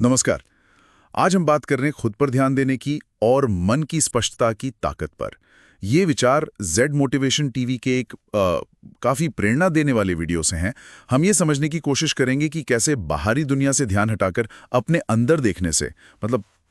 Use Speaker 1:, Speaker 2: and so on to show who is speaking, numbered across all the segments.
Speaker 1: नमस्कार। आज हम बात कर रहे हैं खुद पर ध्यान देने की और मन की स्पष्टता की ताकत पर। ये विचार जेड मोटिवेशन टीवी के एक काफ़ी प्रेरणा देने वाले वीडियो से हैं। हम ये समझने की कोशिश करेंगे कि कैसे बाहरी दुनिया से ध्यान हटाकर अपने अंदर देखने से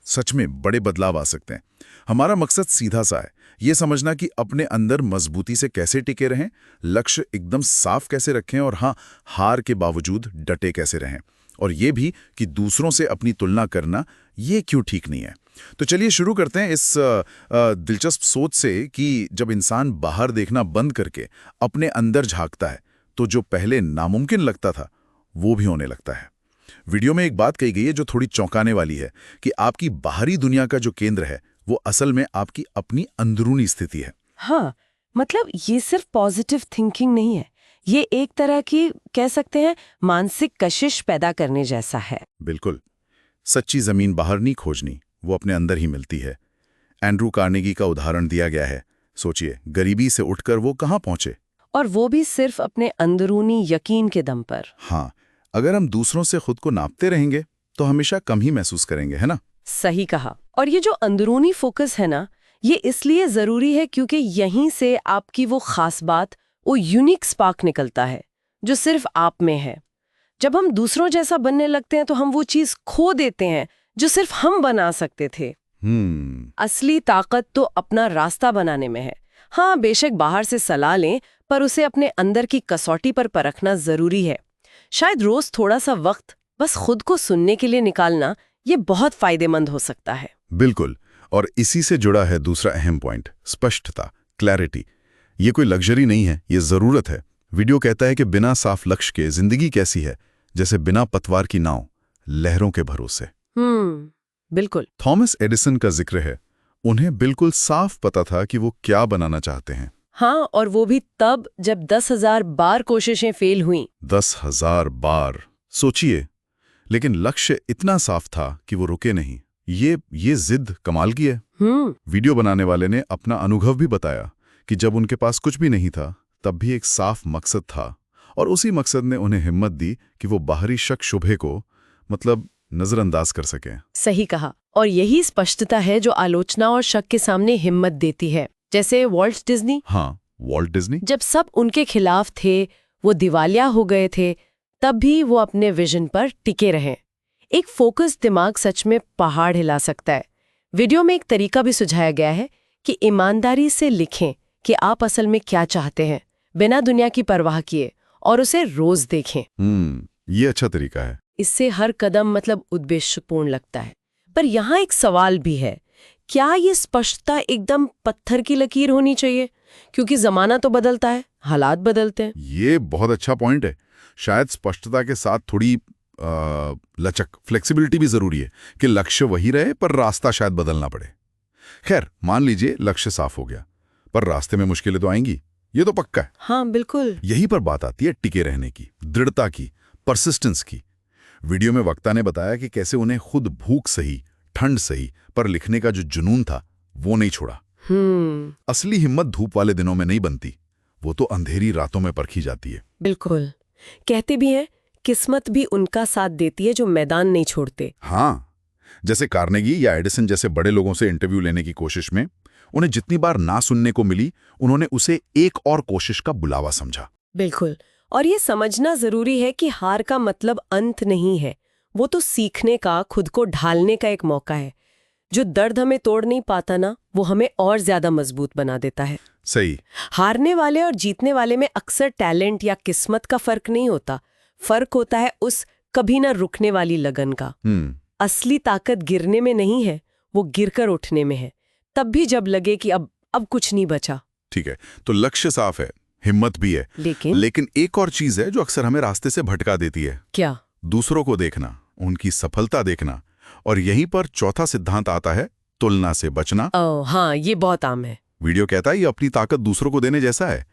Speaker 1: सच में बड़े बदलाव आ सकते हैं। हमारा मकसद सीधा सा है, ये समझना कि अपने अंदर मजबूती से कैसे टिके रहें, लक्ष्य एकदम साफ कैसे रखें और हाँ, हार के बावजूद डटे कैसे रहें। और ये भी कि दूसरों से अपनी तुलना करना ये क्यों ठीक नहीं है। तो चलिए शुरू करते हैं इस दिलचस्प सोच से कि जब इंसान बाहर देखना बंद करके अपने अंदर झांकता है तो जो पहले नामुमकिन लगता था वो भी होने लगता है। वीडियो में एक बात कही गई है जो थोड़ी चौंकाने वाली है कि आपकी बाहरी दुनिया का जो केंद्र है वो असल में आपकी अपनी अंदरूनी स्थिति है।
Speaker 2: हाँ, मतलब ये सिर्फ पॉजिटिव थिंकिंग नहीं है, ये एक तरह की कह सकते हैं मानसिक कशिश पैदा करने जैसा है।
Speaker 1: बिल्कुल। सच्ची जमीन बाहर नहीं खोजनी, वो अपने अंदर ही मिलती है। एंड्रू कार्नेगी का उदाहरण दिया गया है। सोचिए, गरीबी से उठकर वो कहाँ पहुंचे,
Speaker 2: और वो भी सिर्फ अपने अंदरूनी यकीन के दम पर।
Speaker 1: हाँ, अगर हम दूसरों से खुद को नापते रहेंगे तो हमेशा कम ही महसूस करेंगे, है ना?
Speaker 2: सही कहा। और ये जो अंदरूनी फोकस है ना, ये इसलिए जरूरी है क्योंकि यहीं से आपकी वो खास बात, वो यूनिक स्पार्क निकलता है जो सिर्फ आप में है। जब हम दूसरों जैसा बनने लगते हैं तो हम वो चीज खो देते हैं जो सिर्फ हम बना सकते थे। असली ताकत तो अपना रास्ता बनाने में है। हाँ, बेशक बाहर से सलाह लें, पर उसे अपने अंदर की कसौटी पर परखना जरूरी है। शायद रोज थोड़ा सा वक्त बस खुद को सुनने के लिए निकालना, ये बहुत फायदेमंद हो सकता है।
Speaker 1: बिल्कुल। और इसी से जुड़ा है दूसरा अहम पॉइंट, स्पष्टता, क्लैरिटी। ये कोई लग्जरी नहीं है, ये जरूरत है। वीडियो कहता है कि बिना साफ लक्ष्य के जिंदगी कैसी है, जैसे बिना पतवार की नाव, लहरों के भरोसे।
Speaker 2: बिल्कुल।
Speaker 1: थॉमस एडिसन का जिक्र है। उन्हें बिल्कुल साफ पता था कि वो क्या बनाना चाहते हैं।
Speaker 2: हाँ, और वो भी तब जब 10,000 बार कोशिशें फेल हुईं।
Speaker 1: 10,000 बार, सोचिए। लेकिन लक्ष्य इतना साफ था कि वो रुके नहीं। ये जिद कमाल की है। वीडियो बनाने वाले ने अपना अनुभव भी बताया कि जब उनके पास कुछ भी नहीं था तब भी एक साफ मकसद था, और उसी मकसद ने उन्हें हिम्मत दी कि वो बाहरी शक शुभे को नजरअंदाज कर सकें।
Speaker 2: सही कहा। और यही स्पष्टता है जो आलोचना और शक के सामने हिम्मत देती है। जैसे वॉल्ट डिज्नी।
Speaker 1: हाँ, वॉल्ट डिज्नी।
Speaker 2: जब सब उनके खिलाफ थे, वो दिवालिया हो गए थे, तब भी वो अपने विजन पर टिके रहे। एक फोकस दिमाग सच में पहाड़ हिला सकता है। वीडियो में एक तरीका भी सुझाया गया है कि ईमानदारी से लिखें कि आप असल में क्या चाहते हैं, बिना दुनिया की परवाह किए, और उसे रोज देखें।
Speaker 1: ये अच्छा तरीका है।
Speaker 2: इससे हर कदम उद्देश्यपूर्ण लगता है। पर यहाँ एक सवाल भी है, क्या ये स्पष्टता एकदम पत्थर की लकीर होनी चाहिए? क्योंकि जमाना तो बदलता है, हालात बदलते हैं।
Speaker 1: ये बहुत अच्छा पॉइंट है। शायद स्पष्टता के साथ थोड़ी लचक, फ्लेक्सिबिलिटी भी जरूरी है कि लक्ष्य वही रहे पर रास्ता शायद बदलना पड़े। खैर, मान लीजिए लक्ष्य साफ हो गया, पर रास्ते में मुश्किलें तो आएंगी, ये तो पक्का है।
Speaker 2: हाँ, बिल्कुल।
Speaker 1: यही पर बात आती है टिके रहने की, दृढ़ता की, परसिस्टेंस की। वीडियो में वक्ता ने बताया कि कैसे उन्हें खुद भूख सही, ठंड सही, पर लिखने का जो जुनून था वो नहीं छोड़ा। असली हिम्मत धूप वाले दिनों में नहीं बनती, वो तो अंधेरी रातों में परखी जाती है।
Speaker 2: बिल्कुल। कहते भी हैं, किस्मत भी उनका साथ देती है जो मैदान नहीं छोड़ते।
Speaker 1: हाँ, जैसे कार्नेगी या एडिसन जैसे बड़े लोगों से इंटरव्यू लेने की कोशिश में उन्हें जितनी बार ना सुनने को मिली, उन्होंने उसे एक और कोशिश का बुलावा समझा।
Speaker 2: बिल्कुल। और ये समझना जरूरी है कि हार का मतलब अंत नहीं है, वो तो सीखने का, खुद को ढालने का एक मौका है। जो दर्द हमें तोड़ नहीं पाता ना, वो हमें और ज्यादा मजबूत बना देता है।
Speaker 1: सही।
Speaker 2: हारने वाले और जीतने वाले में अक्सर टैलेंट या किस्मत का फर्क नहीं होता, फर्क होता है उस कभी ना रुकने वाली लगन का। असली ताकत गिरने में नहीं है, वो गिरकर उठने में है, तब भी जब लगे कि अब कुछ नहीं बचा।
Speaker 1: ठीक है, तो लक्ष्य साफ है, हिम्मत भी है, लेकिन एक और चीज है जो अक्सर हमें रास्ते से भटका देती है।
Speaker 2: क्या?
Speaker 1: दूसरों को देखना, उनकी सफलता देखना। और यहीं पर चौथा सिद्धांत आता है, तुलना से बचना।
Speaker 2: हाँ, ये बहुत आम है।
Speaker 1: वीडियो कहता है ये अपनी ताकत दूसरों को देने जैसा है।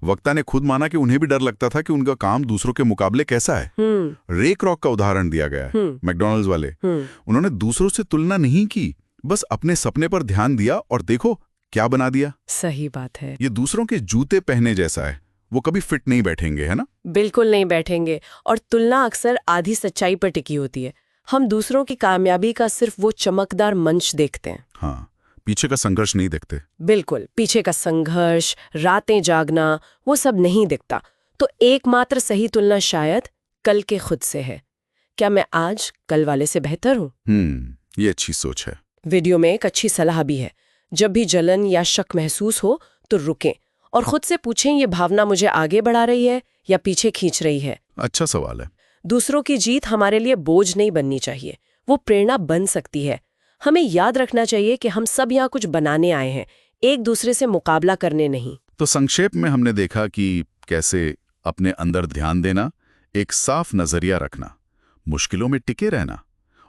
Speaker 1: वक्ता ने खुद माना कि उन्हें भी डर लगता था कि उनका काम दूसरों के मुकाबले कैसा है। रे क्रॉक का उदाहरण दिया गया है, मैकडॉनल्ड्स वाले। उन्होंने दूसरों से तुलना नहीं की, बस अपने सपने पर ध्यान दिया और देखो क्या बना दिया।
Speaker 2: सही बात है।
Speaker 1: ये दूसरों के जूते पहने जैसा है, वो कभी फिट नहीं बैठेंगे, है ना?
Speaker 2: बिल्कुल नहीं बैठेंगे। और तुलना अक्सर आधी सच्चाई पर टिकी होती है। हम दूसरों की कामयाबी का सिर्फ वो चमकदार मंच देखते हैं।
Speaker 1: हाँ, पीछे का संघर्ष नहीं देखते।
Speaker 2: बिल्कुल, पीछे का संघर्ष, रातें जागना, वो सब नहीं दिखता। तो एकमात्र सही तुलना शायद कल के खुद से है। क्या मैं आज कल वाले से बेहतर हूँ?
Speaker 1: ये अच्छी सोच है।
Speaker 2: वीडियो में एक अच्छी सलाह भी है। जब भी जलन या शक महसूस हो तो रुकें और खुद से पूछें, ये भावना मुझे आगे बढ़ा रही है या पीछे खींच रही है?
Speaker 1: अच्छा सवाल है।
Speaker 2: दूसरों की जीत हमारे लिए बोझ नहीं बननी चाहिए, वो प्रेरणा बन सकती है। हमें याद रखना चाहिए कि हम सब यहाँ कुछ बनाने आए हैं, एक दूसरे से मुकाबला करने नहीं।
Speaker 1: तो संक्षेप में हमने देखा कि कैसे अपने अंदर ध्यान देना, एक साफ नजरिया रखना, मुश्किलों में टिके रहना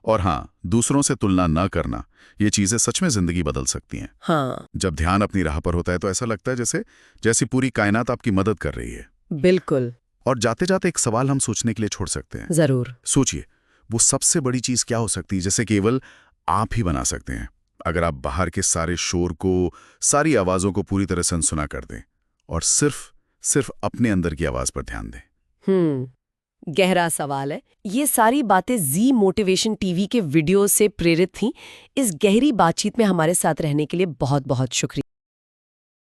Speaker 1: और हाँ, दूसरों से तुलना न करना, ये चीजें सच में जिंदगी बदल सकती हैं।
Speaker 2: हाँ,
Speaker 1: जब ध्यान अपनी राह पर होता है तो ऐसा लगता है जैसी पूरी कायनात आपकी मदद कर रही है।
Speaker 2: बिल्कुल।
Speaker 1: और जाते जाते एक सवाल हम सोचने के लिए छोड़ सकते हैं।
Speaker 2: जरूर।
Speaker 1: सोचिए, वो सबसे बड़ी चीज क्या हो सकती है जिसे केवल आप ही बना सकते हैं? अगर आप बाहर के सारे शोर को, सारी आवाजों को पूरी तरह से अनसुना कर दें और सिर्फ अपने अंदर की आवाज पर ध्यान दें।
Speaker 2: गहरा सवाल है। ये सारी बातें जी मोटिवेशन टीवी के वीडियो से प्रेरित थीं। इस गहरी बातचीत में हमारे साथ रहने के लिए बहुत बहुत शुक्रिया।